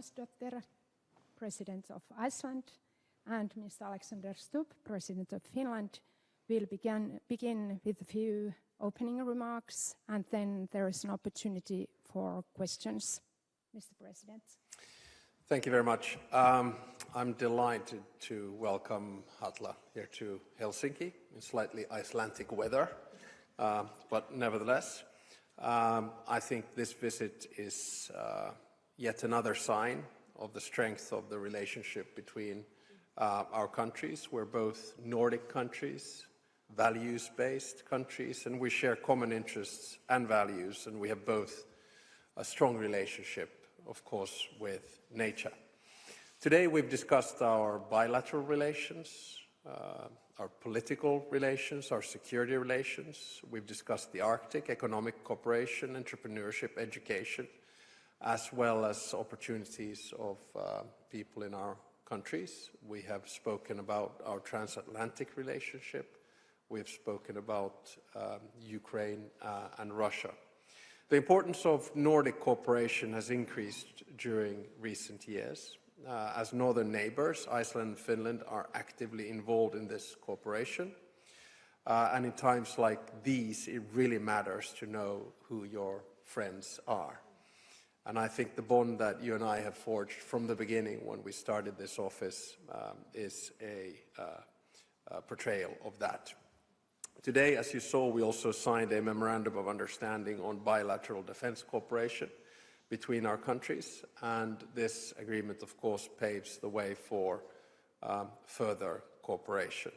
Tomasdottir, President of Iceland, and Mr. Alexander Stubb, President of Finland, will begin with a few opening remarks, and then there is an opportunity for questions. Mr. President. Thank you very much. I'm delighted to welcome Halla here to Helsinki in slightly Icelandic weather, but nevertheless, I think this visit is yet another sign of the strength of the relationship between our countries. We're both Nordic countries, values-based countries, and we share common interests and values, and we have both a strong relationship, of course, with nature. Today we've discussed our bilateral relations, our political relations, our security relations. We've discussed the Arctic, economic cooperation, entrepreneurship, education, as well as opportunities of people in our countries. We have spoken about our transatlantic relationship. We have spoken about Ukraine and Russia. The importance of Nordic cooperation has increased during recent years. As northern neighbors, Iceland and Finland are actively involved in this cooperation. And in times like these, it really matters to know who your friends are. And I think the bond that you and I have forged from the beginning when we started this office is a portrayal of that. Today, as you saw, we also signed a memorandum of understanding on bilateral defense cooperation between our countries, and this agreement, of course, paves the way for further cooperation.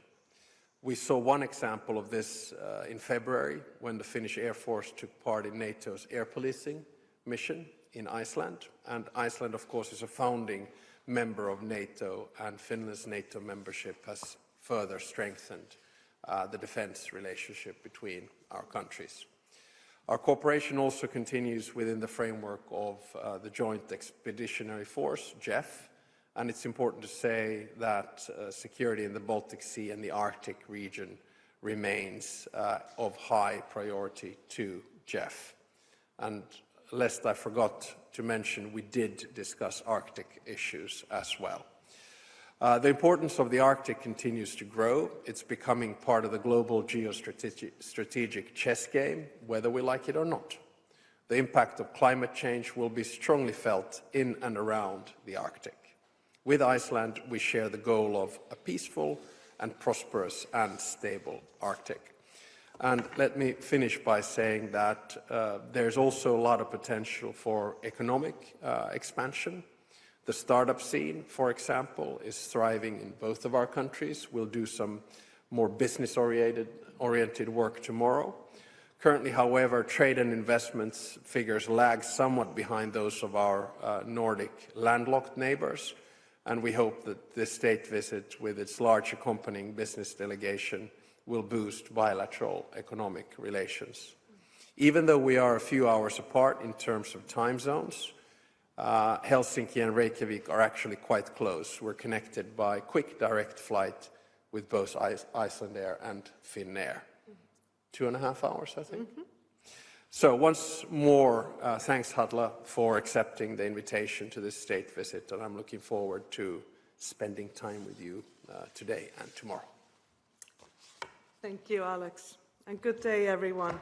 We saw one example of this in February when the Finnish Air Force took part in NATO's air policing mission in Iceland, and Iceland, of course, is a founding member of NATO, and Finland's NATO membership has further strengthened the defense relationship between our countries. Our cooperation also continues within the framework of the Joint Expeditionary Force, JEF, and it's important to say that security in the Baltic Sea and the Arctic region remains of high priority to JEF. And lest I forgot to mention, we did discuss Arctic issues as well. The importance of the Arctic continues to grow. It's becoming part of the global geostrategic chess game, whether we like it or not. The impact of climate change will be strongly felt in and around the Arctic. With Iceland, we share the goal of a peaceful and prosperous and stable Arctic. And let me finish by saying that there's also a lot of potential for economic expansion. The startup scene, for example, is thriving in both of our countries. We'll do some more business-oriented work tomorrow. Currently, however, trade and investments figures lag somewhat behind those of our Nordic landlocked neighbors, and we hope that this state visit with its large accompanying business delegation will boost bilateral economic relations. Even though we are a few hours apart in terms of time zones, Helsinki and Reykjavik are actually quite close. We're connected by quick direct flight with both Icelandair and Finnair. 2.5 hours, I think. Mm-hmm. So once more, thanks Halla for accepting the invitation to this state visit, and I'm looking forward to spending time with you today and tomorrow. Thank you, Alex, and good day, everyone.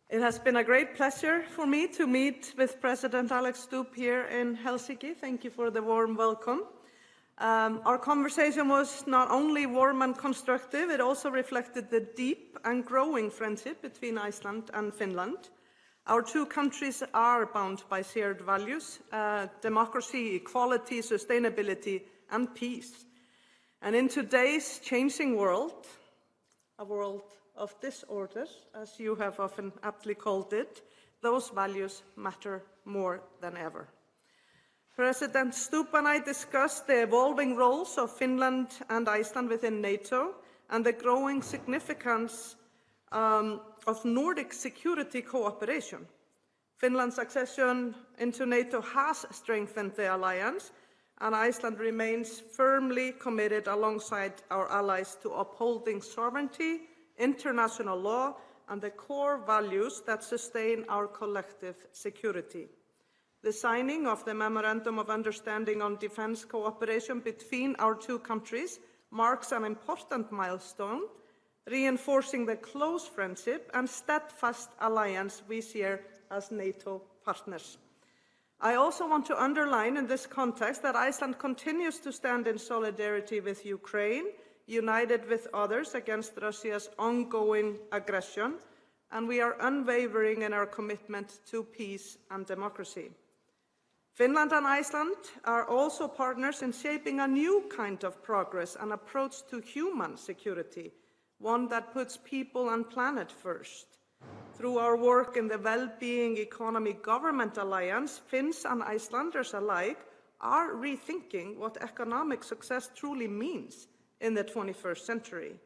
It has been a great pleasure for me to meet with President Alex Stubb here in Helsinki. Thank you for the warm welcome. Our conversation was not only warm and constructive, it also reflected the deep and growing friendship between Iceland and Finland. Our two countries are bound by shared values, democracy, equality, sustainability, and peace. And in today's changing world, a world of disorder, as you have often aptly called it, those values matter more than ever. President Stubb and I discussed the evolving roles of Finland and Iceland within NATO and the growing significance of Nordic security cooperation. Finland's accession into NATO has strengthened the alliance, and Iceland remains firmly committed alongside our allies to upholding sovereignty, international law, and the core values that sustain our collective security. the signing of the Memorandum of Understanding on Defence Cooperation between our two countries marks an important milestone, reinforcing the close friendship and steadfast alliance we share as NATO partners. I also want to underline in this context that Iceland continues to stand in solidarity with Ukraine, united with others against Russia's ongoing aggression, and we are unwavering in our commitment to peace and democracy. Finland and Iceland are also partners in shaping a new kind of progress and approach to human security, one that puts people and planet first. Through our work in the Well-being Economy Government Alliance, Finns and Icelanders alike are rethinking what economic success truly means in the 21st century.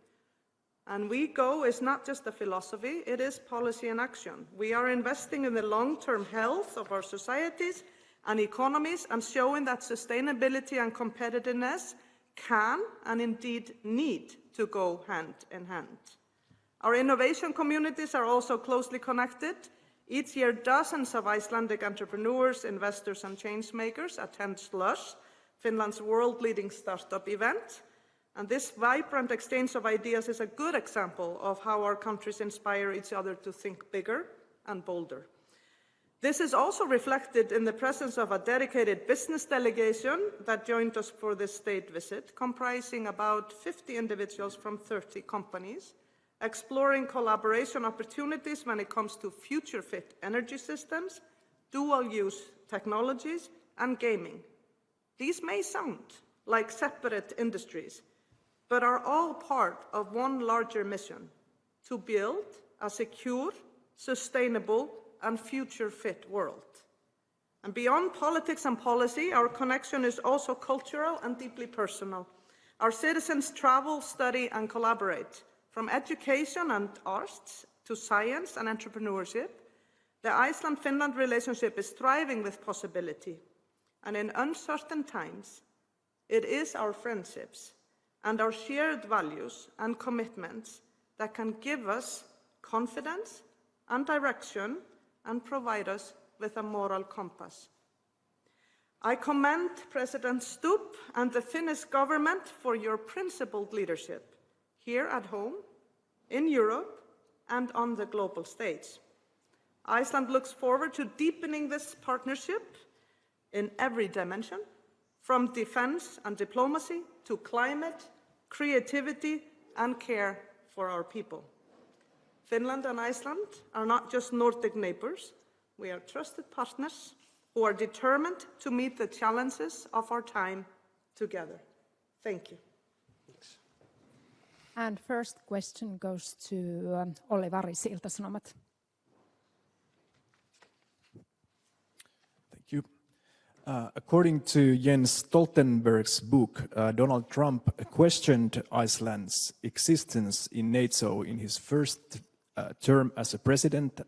And We Go is not just a philosophy, it is policy in action. We are investing in the long-term health of our societies and economies and showing that sustainability and competitiveness can and indeed need to go hand in hand. Our innovation communities are also closely connected. Each year, dozens of Icelandic entrepreneurs, investors, and changemakers attend Slush, Finland's world-leading startup event. And this vibrant exchange of ideas is a good example of how our countries inspire each other to think bigger and bolder. This is also reflected in the presence of a dedicated business delegation that joined us for this state visit, comprising about 50 individuals from 30 companies, exploring collaboration opportunities when it comes to future-fit energy systems, dual-use technologies, and gaming. These may sound like separate industries, but are all part of one larger mission: to build a secure, sustainable, and future-fit world. And beyond politics and policy, our connection is also cultural and deeply personal. Our citizens travel, study, and collaborate. From education and arts to science and entrepreneurship, the Iceland-Finland relationship is thriving with possibility. And in uncertain times, it is our friendships and our shared values and commitments that can give us confidence and direction and provide us with a moral compass. I commend President Stubb and the Finnish government for your principled leadership here at home, in Europe, and on the global stage. Iceland looks forward to deepening this partnership in every dimension, from defense and diplomacy to climate, creativity, and care for our people. Finland and Iceland are not just Nordic neighbors, we are trusted partners who are determined to meet the challenges of our time together. Thank you. Thanks. And first question goes to Olli Varis, Ilta-Sanomat. Thank you. According to Jens Stoltenberg's book, Donald Trump questioned Iceland's existence in NATO in his first term as a president